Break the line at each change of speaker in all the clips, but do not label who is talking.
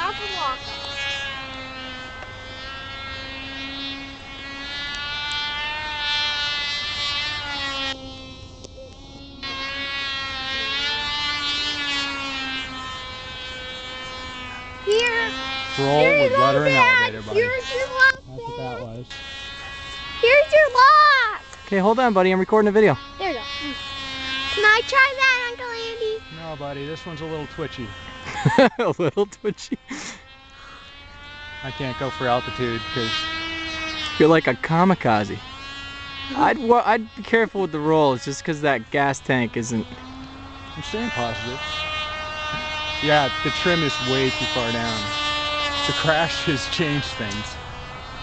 out the walk. Here.
Roll with rudder and elevator, buddy.
Here's your lock.
That's what that was.
Here's your lock.
Okay, hold on, buddy. I'm recording a video.
There you go. Can I try that, Uncle Andy?
No, buddy. This one's a little twitchy.
A little twitchy.
I can't go for altitude because
You're like a kamikaze. I'd be careful with the rolls just because that gas tank isn't.
I'm staying positive. Yeah, the trim is way too far down. The crash has changed things.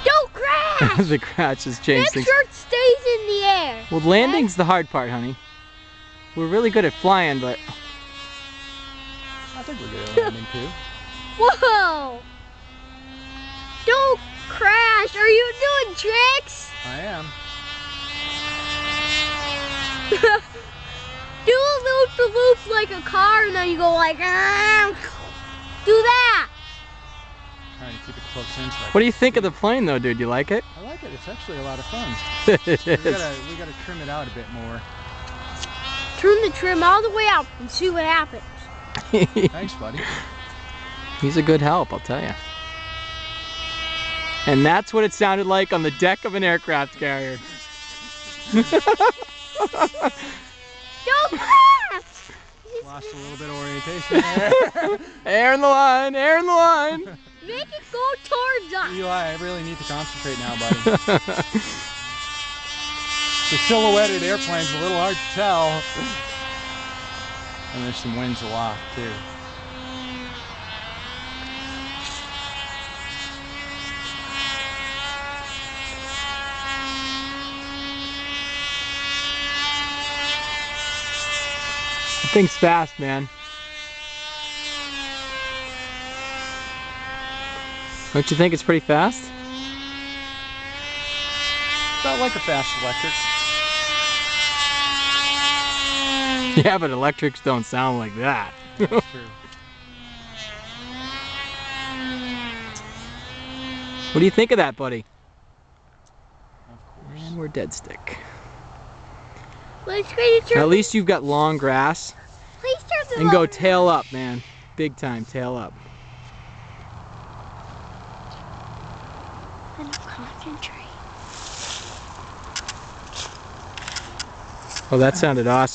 Don't crash!
The crash has changed
Make
things.
sure it stays in the air.
Well, landing's the hard part, honey. We're really good at flying, but
I think we're good at landing too.
Whoa! Don't crash! Are you doing tricks?
I am.
Do a loop-de-loop like a car, and then you go like, ah. Do that.
Trying to keep it close in. So
what do you think of the plane, though, dude? You like it?
I like it. It's actually a lot of fun.
It
We
is.
gotta trim it out a bit more.
Turn the trim all the way out and see what happens.
Thanks, buddy.
He's a good help, I'll tell you. And that's what it sounded like on the deck of an aircraft carrier.
Don't crash!
Lost a little bit of orientation there.
Air in the line, air in the line.
Make it go towards us.
Eli, I really need to concentrate now, buddy. The silhouetted airplane's a little hard to tell. And there's some winds aloft too.
The thing's fast, man. Don't you think it's pretty fast?
About like a fast electric.
Yeah, but electrics don't sound like that.
That's true.
What do you think of that, buddy?
Of course.
And we're dead stick.
Let's try to turn.
At least you've got long grass.
Please turn the
And go
lower-
tail up, man. Big time, tail up.
And concentrate.
Oh, that sounded awesome.